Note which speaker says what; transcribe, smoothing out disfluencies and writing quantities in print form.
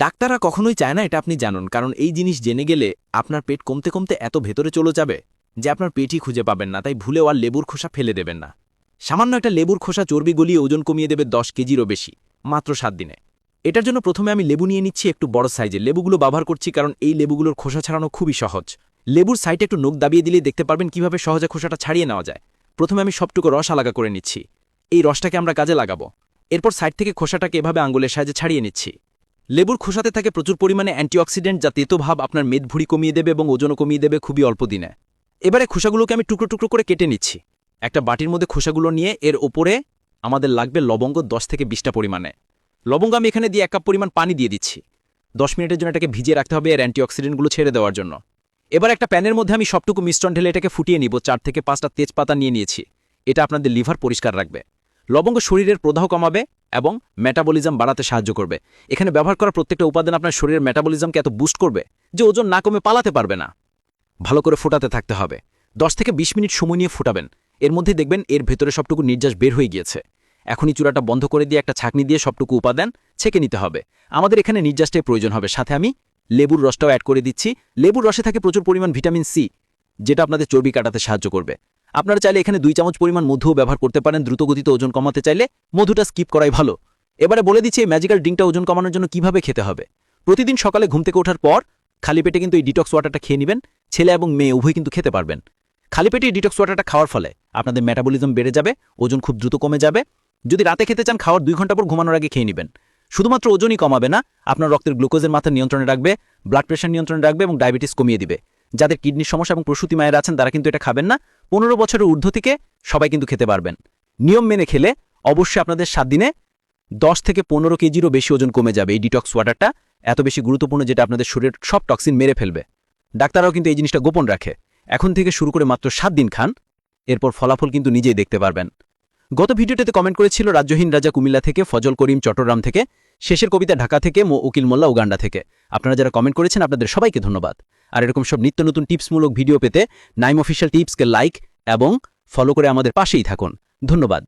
Speaker 1: ডাক্তাররা কখনোই চায় না এটা আপনি জানুন, কারণ এই জিনিস জেনে গেলে আপনার পেট কমতে কমতে এত ভেতরে চলে যাবে যে আপনার পেটই খুঁজে পাবেন না। তাই ভুলেও আর লেবুর খোসা ফেলে দেবেন না। সামান্য একটা লেবুর খোসা চর্বি গলিয়ে ওজন কমিয়ে দেবে 10 কেজিরও বেশি, মাত্র 7 দিনে। এটার জন্য প্রথমে আমি লেবু নিয়ে নিচ্ছি একটু বড় সাইজের। লেবুগুলো ব্যবহার করছি কারণ এই লেবুগুলোর খোসা ছাড়ানো খুবই সহজ। লেবুর সাইডে একটু নখ দাবিয়ে দিলেই দেখতে পারবেন কিভাবে সহজে খোসাটা ছাড়িয়ে নেওয়া যায়। প্রথমে আমি সবটুকু রস আলাদা করে নিচ্ছি। এই রসটাকে আমরা কাজে লাগাবো। এরপর সাইড থেকে খোসাটাকে এভাবে আঙ্গুলের সাহায্যে ছাড়িয়ে নিচ্ছি। লেবুর খোসাতে থাকে প্রচুর পরিমাণে অ্যান্টিঅক্সিডেন্ট, যা তেতো ভাব আপনার মেদ ভুঁড়ি কমিয়ে দেবে এবং ওজনও কমিয়ে দেবে খুবই অল্প দিনে। এবারে খোসাগুলোকে আমি টুকরো টুকরো করে কেটে নিচ্ছি। একটা বাটির মধ্যে খোসাগুলো নিয়ে এর ওপরে আমাদের লাগবে লবঙ্গ 10 থেকে 20টা পরিমাণে। লবঙ্গ আমি এখানে দিয়ে 1 কাপ পরিমাণ পানি দিয়ে দিচ্ছি। 10 মিনিটের জন্য এটাকে ভিজিয়ে রাখতে হবে এর অ্যান্টিঅক্সিডেন্টগুলো ছেড়ে দেওয়ার জন্য। এবার একটা প্যানের মধ্যে আমি সবটুকু মিশ্রণ ঢেলে এটাকে ফুটিয়ে নিব। 4 থেকে 5টা তেজপাতা নিয়ে নিয়েছি। এটা আপনাদের লিভার পরিষ্কার রাখবে। লবঙ্গ শরীরের প্রদাহ কমাবে এবং মেটাবলিজম বাড়াতে সাহায্য করবে। এখানে ব্যবহার করা প্রত্যেকটা উপাদান আপনার শরীরের মেটাবলিজমকে এত বুস্ট করবে যে ওজন না কমে পালাতে পারবে না। ভালো করে ফোটাতে থাকতে হবে। 10 থেকে 20 মিনিট সময় নিয়ে ফোটাবেন। এর মধ্যে দেখবেন এর ভেতরে সবটুকু নির্যাস বের হয়ে গিয়েছে। এখনই চূড়াটা বন্ধ করে দিয়ে একটা ছাঁকনি দিয়ে সবটুকু উপাদান ছেঁকে নিতে হবে। আমাদের এখানে নির্যাসটাই প্রয়োজন হবে। সাথে আমি লেবুর রসটাও অ্যাড করে দিচ্ছি। লেবুর রসে থাকে প্রচুর পরিমাণ ভিটামিন সি, যেটা আপনাদের চর্বি কাটাতে সাহায্য করবে। আপনারা চাইলে এখানে 2 চামচ পরিমাণ মধুও ব্যবহার করতে পারেন। দ্রুতগতিতে ওজন কমাতে চাইলে মধুটা স্কিপ করাই ভালো। এবারে বলে দিচ্ছি এই ম্যাজিক্যাল ড্রিঙ্কটা ওজন কমানোর জন্য কিভাবে খেতে হবে। প্রতিদিন সকালে ঘুম থেকে ওঠার পর খালি পেটে কিন্তু এই ডিটক্স ওয়াটারটা খেয়ে নেবেন। ছেলে এবং মেয়ে উভয় কিন্তু খেতে পারবেন। খালি পেটে এই ডিটক্স ওয়াটারটা খাওয়ার ফলে আপনাদের মেটাবলিজম বেড়ে যাবে, ওজন খুব দ্রুত কমে যাবে। যদি রাতে খেতে চান খাওয়ার 2 ঘন্টা পর ঘুমানোর আগে খেয়ে নেবেন। শুধুমাত্র ওজনই কমাবে না, আপনার রক্তের গ্লুকোজের মাত্রা নিয়ন্ত্রণে রাখবে, ব্লাড প্রেশার নিয়ন্ত্রণে রাখবে এবং ডায়াবেটিস কমিয়ে দিবে। যাদের কিডনির সমস্যা এবং প্রসূতি মায়েরা আছেন তারা কিন্তু এটা খাবেন না। 15 বছরের ঊর্ধ্ব থেকে সবাই কিন্তু খেতে পারবেন। নিয়ম মেনে খেলে অবশ্যই আপনাদের 7 দিনে 10 থেকে 15 কেজিরও বেশি ওজন কমে যাবে। এই ডিটক্স ওয়াটারটা এত বেশি গুরুত্বপূর্ণ, যেটা আপনাদের শরীরের সব টক্সিন মেরে ফেলবে। ডাক্তাররাও কিন্তু এই জিনিসটা গোপন রাখে। এখন থেকে শুরু করে মাত্র 7 দিন খান, এরপর ফলাফল কিন্তু নিজেই দেখতে পারবেন। গত ভিডিওটাতে কমেন্ট করেছিল রাজ্যহীন রাজা কুমিল্লা থেকে, ফজল করিম চট্টগ্রাম থেকে, শেষের কবিতা ঢাকা থেকে, উকিল মোল্লা উগান্ডা থেকে। আপনারা যারা কমেন্ট করেছেন আপনাদের সবাইকে ধন্যবাদ। আর এরকম সব নিত্য নতুন টিপসমূলক ভিডিও পেতে নাইম অফিশিয়াল টিপসকে লাইক এবং ফলো করে আমাদের পাশেই থাকুন। ধন্যবাদ।